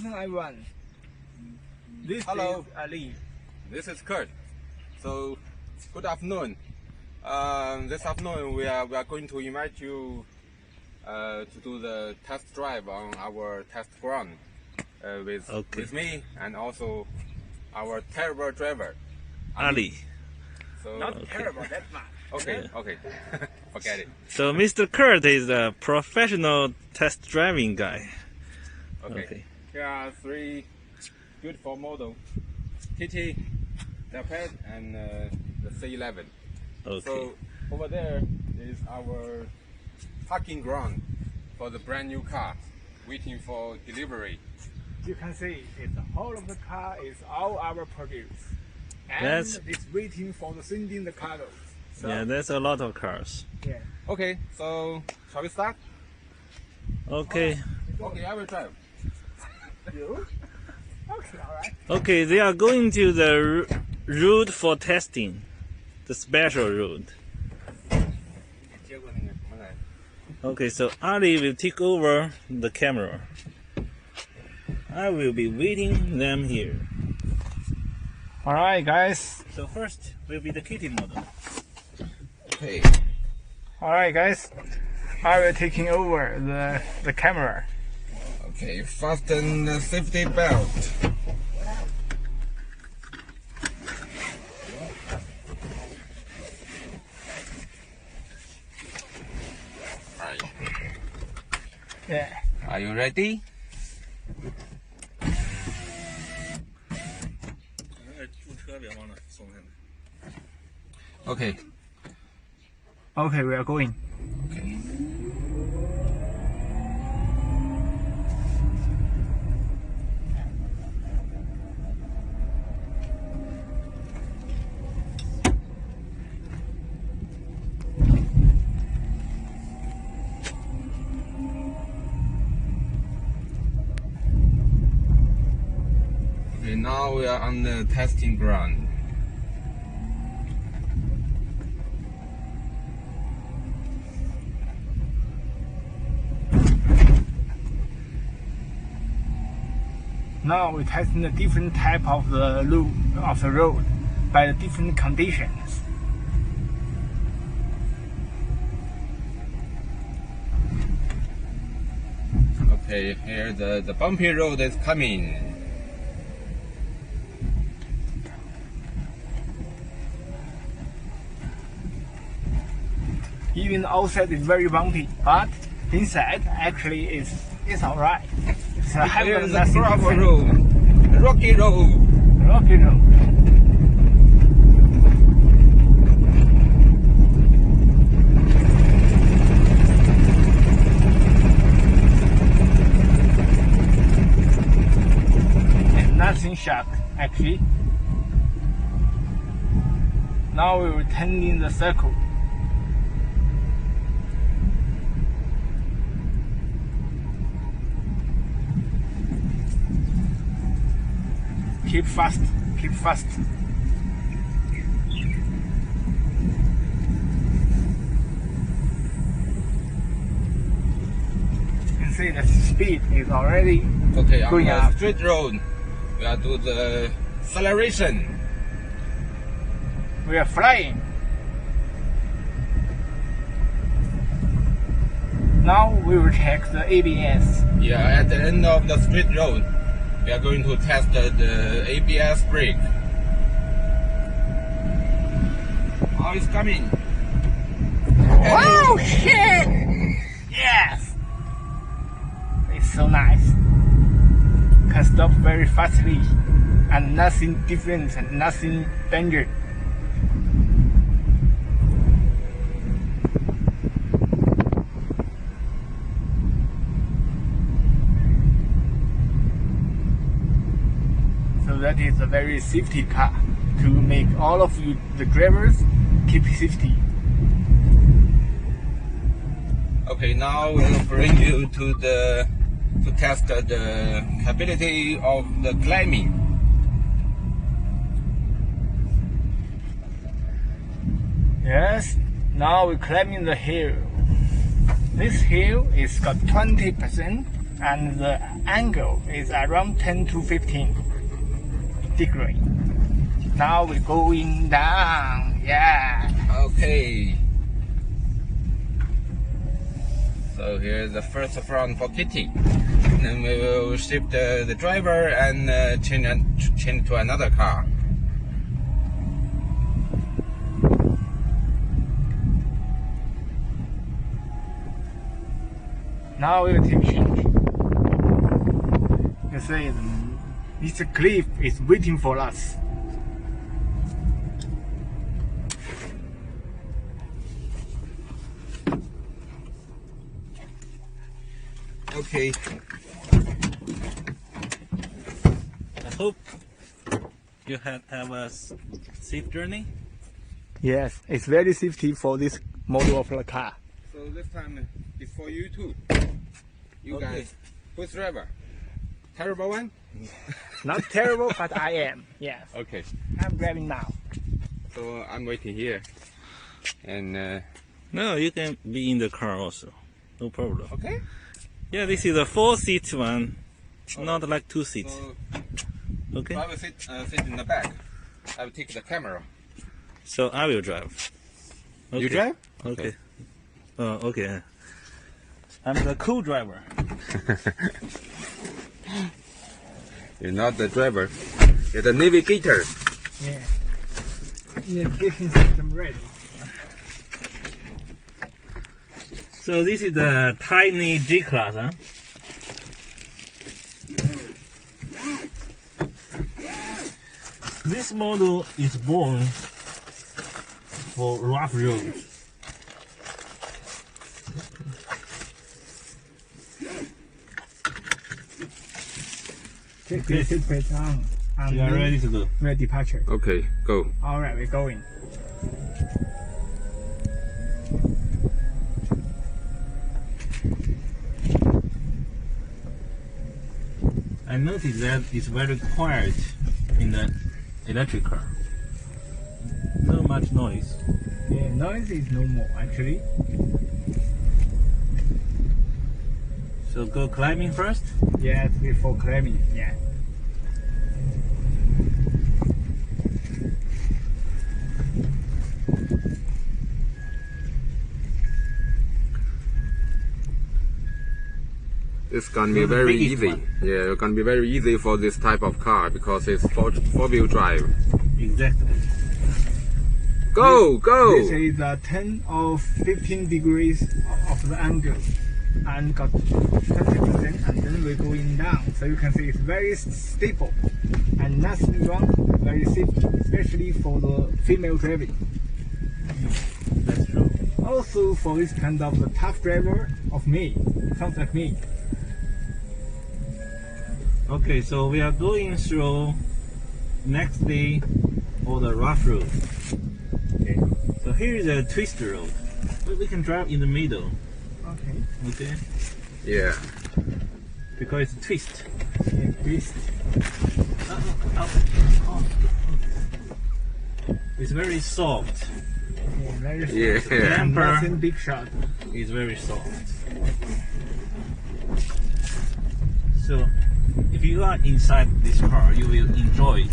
Everyone. Hello. Is Ali. This is Kurt. So, good afternoon. This afternoon we are going to invite you to do the test drive on our test ground with me and also our terrible driver, Ali. So, Not terrible, that's much. Okay. Forget it. So Mr. Kurt is a professional test driving guy. Okay. Here are three beautiful models: TT, Delpad, and the C11. Okay. So over there is our parking ground for the brand new car, waiting for delivery. You can see it's the whole of the car is all our produce. And That's- it's waiting for the sending the cargo. So, Yeah, there's a lot of cars. yeah. Okay, so shall we start? Okay. Okay, I will drive. You? Okay, alright. Okay, they are going to the route for testing, the special route. Okay, so Ali will take over the camera. I will be waiting them here. Alright, guys. So first will be the kitty model. Okay. Alright, guys. I will taking over the camera. Okay, fasten the safety belt. Right. Yeah. Are you ready? Okay. Okay, we are going. Okay. Okay, now we are on the testing ground. Now we're testing the different type of the road by the different conditions. Okay, here the bumpy road is coming. Even outside is very bumpy, but inside actually it's alright. It's a Here is the nothing gravel different. road, rocky road. Rocky road. And nothing sharp actually. Now we will turn in the circle. Keep fast, keep fast. You can see the speed is already Okay, on going the up. straight road, we are do the acceleration. We are flying. Now we will check the ABS. Yeah, at the end of the straight road, we are going to test the ABS brake. Oh, it's coming. Oh shit! Yes! It's so nice. Can stop very fastly and nothing different, nothing danger. So that is a very safety car to make all of you, the drivers, keep safety. Okay, now we'll bring you to test the capability of the climbing. Yes, now we're climbing the hill. This hill is got 20%, and the angle is around 10 to 15 degree. Now we're going down. Yeah. Okay. So here's the first front for Kitty. Then we will shift the driver and change to another car. Now we'll take change. You see, this cliff is waiting for us. Okay. I hope you have a safe journey. Yes, it's very safety for this model of the car. So this time it's for you too. You Okay. guys, who's driver? Terrible one? Not terrible, but I am. Yes, Okay. I'm driving now. So I'm waiting here. And No, you can be in the car also. No problem. okay. Yeah, this is a 4-seat one, not like 2 seats. So Okay. driver sit in the back. I will take the camera. So I will drive. Okay. You drive? Okay. Okay. I'm the co-driver. You're not the driver. You're the navigator. Yeah. Navigation system ready. So this is the tiny G-Class, huh? This model is born for rough roads. Take the seatbelt on. And We are ready to go. we're departure. Okay, go. Alright, we're going. I noticed that it's very quiet in the electric car. Not much noise. Yeah, noise is no more actually. So go climbing first. Yes, before climbing. Yeah. It's gonna be You're the very biggest easy. one. Yeah, it's gonna be very easy for this type of car because it's four-wheel drive. Exactly. Go, go! This is 10 or 15 degrees of the angle and got 20%, and then we're going down. So you can see it's very stable and nothing wrong, very safe, especially for the female driving. That's true. Also for this kind of the tough driver of me, sounds like me. Okay, so we are going through next day on the rough road. Okay. So here is a twist road. We can drive in the middle. Okay. Okay. Yeah. Because it's a twist. Yeah, twist. It's very soft. Yeah, very soft. Yeah. Temper Nothing big shot. is very soft. So if you are inside this car, you will enjoy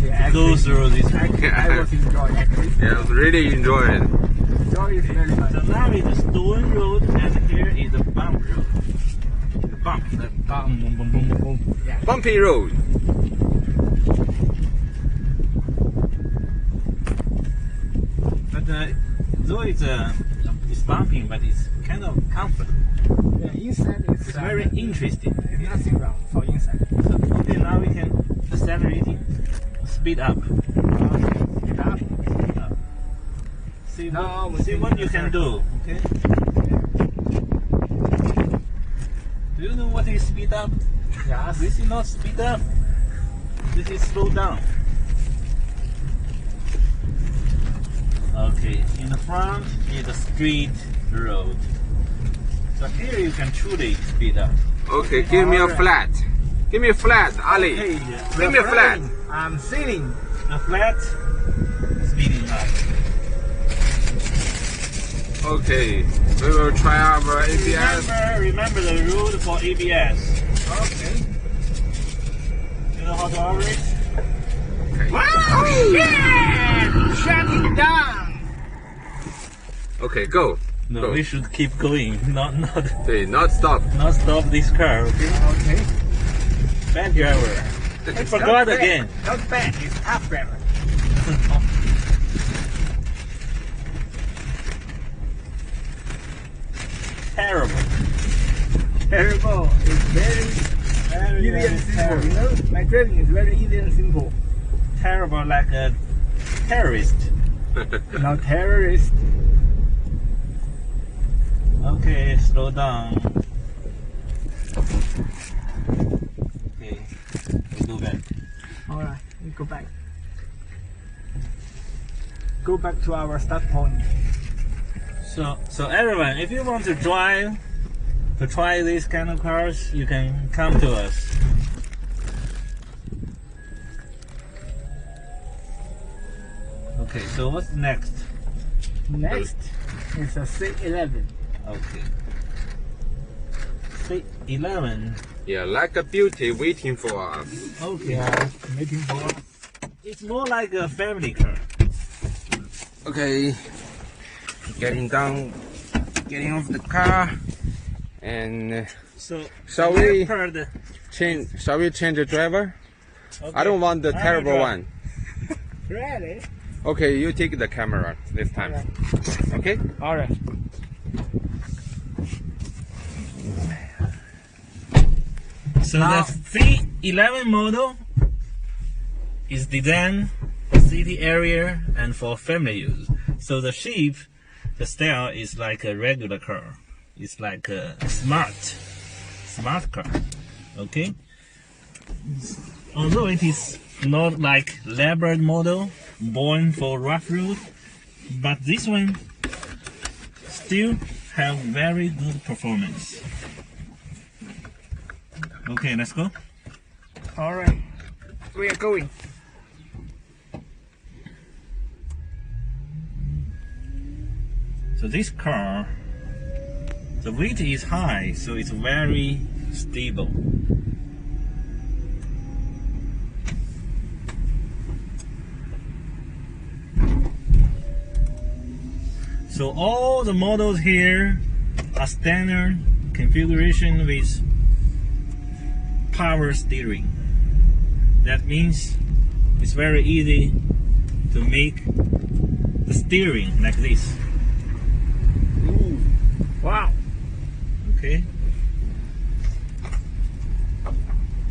Yeah, go actually, through this. I was enjoying actually. Yeah, I was really enjoying it. Enjoy is very much. So now is a stone road, and here is a bump road. The bump. Bump. Boom, boom, boom, boom, boom. Yeah. Bumpy road. But though it's bumping, but it's kind of comfortable. Yeah, inside is It's very interesting. There's nothing wrong for inside. So, okay, now we can accelerating, speed up. Speed up. See, Now we see can what you can do. Okay. Do you know what is speed up? Yes. This is not speed up. This is slow down. Okay, in the front is a straight road. So here you can truly speed up. Okay, give me a flat. Give me a flat, Ali. Okay, Give me a flat. I'm sailing. a flat speeding up. Okay, we will try our ABS. Remember the rule for ABS. Okay. You know how to operate? Okay. Wow! Yeah! Shut it down! Okay, go. No, Go. we should keep going, not Okay, not stop. stop this car. Okay. Okay. Bad driver. I forgot again. Not bad, it's tough driver. Terrible. Terrible. It's very easy and simple. terrible. You know, my driving is very easy and simple. Terrible, like a terrorist. Not terrorist. Okay, slow down. Okay, we go back. Alright, we go back. Go back to our start point. So everyone, if you want to try these kind of cars, you can come to us. Okay, so what's next? Next is a C11. Okay. C11. Yeah, like a beauty waiting for us. Okay. Yeah, waiting for us. It's more like a family car. Okay, getting down, getting off the car, and So shall we leopard- change? Shall we change the driver? Okay. I don't want the I terrible drive. one. Ready? Okay, you take the camera this time. Okay. Alright. So Now- the C11 model is designed for city area and for family use. So the shape, the style is like a regular car. It's like a smart car. Okay. Although it is not like Leopard model born for rough road, but this one still have very good performance. Okay, let's go. Alright. We are going. So this car, the weight is high, so it's very stable. So all the models here are standard configuration with power steering. That means it's very easy to make the steering like this. Ooh. Wow. Okay?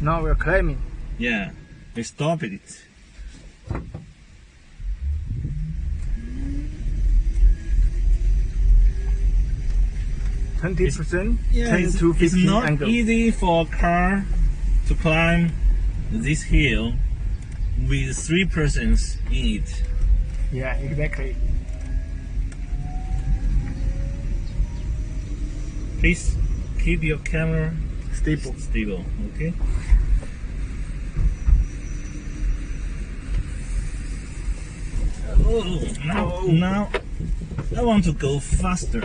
Now we're climbing. Yeah, we stop it. 20%, Yeah, 10 to 15 it's not angle. easy for a car to climb this hill with 3 persons in it. Yeah, exactly. Please keep your camera Stable. stable, okay? Oh, now I want to go faster.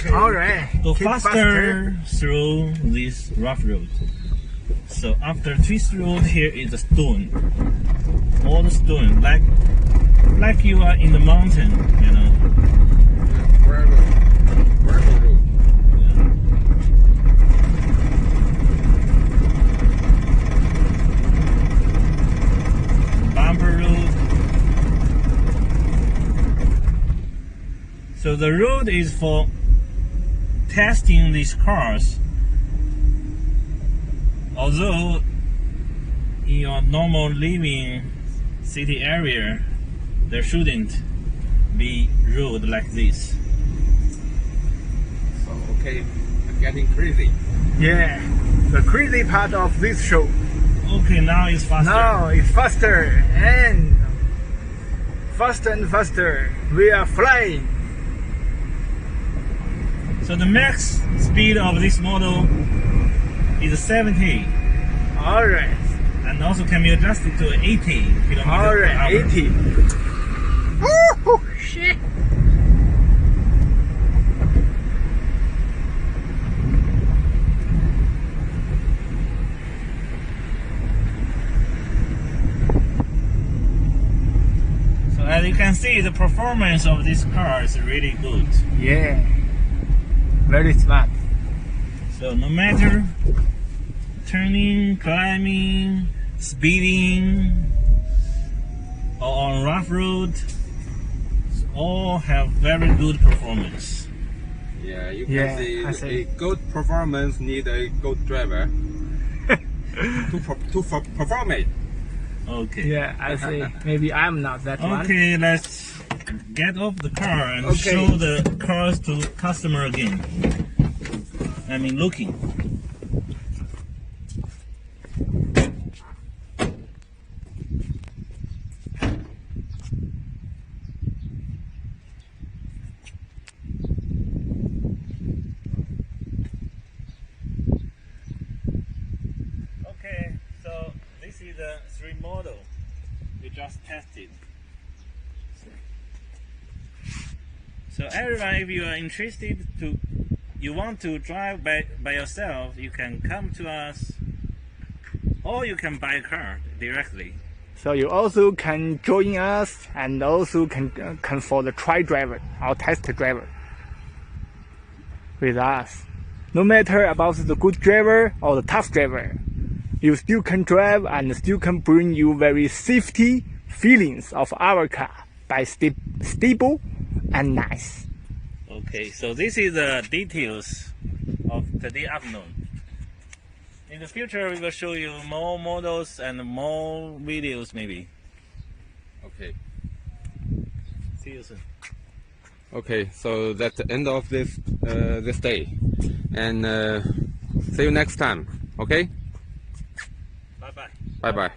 Alright. Go Keep faster through this rough road. So after twist road, here is a stone. All the stone, like you are in the mountain, you know. Gravel road. Bumper road. So the road is for testing these cars. Although in your normal living city area, there shouldn't be road like this. So okay, I'm getting crazy. Yeah, the crazy part of this show. Okay, now it's faster. Now it's faster and faster. We are flying. So the max speed of this model is 70, Alright. and also can be adjusted to 80 kilometers per hour. Alright, 80. Woo! Shit. But you can see the performance of this car is really good. Yeah, very smart. So no matter turning, climbing, speeding, or on rough road, all have very good performance. Yeah, you Yeah, can I see see. a good performance need a good driver to perform it. Okay. Yeah, I see. Maybe I'm not that one. Okay, let's get off the car and Okay. show the cars to customer again. I mean, looking. Okay, so this is the 3 model we just tested. So everyone, if you are interested you want to drive by yourself, you can come to us, or you can buy a car directly. So you also can join us and also can for the try driver or test driver with us. No matter about the good driver or the tough driver, you still can drive and still can bring you very safety feelings of our car by stable and nice. Okay, so this is the details of today afternoon. In the future, we will show you more models and more videos maybe. Okay. See you soon. Okay, so that's the end of this this day, and see you next time. Okay. Bye bye. Bye bye.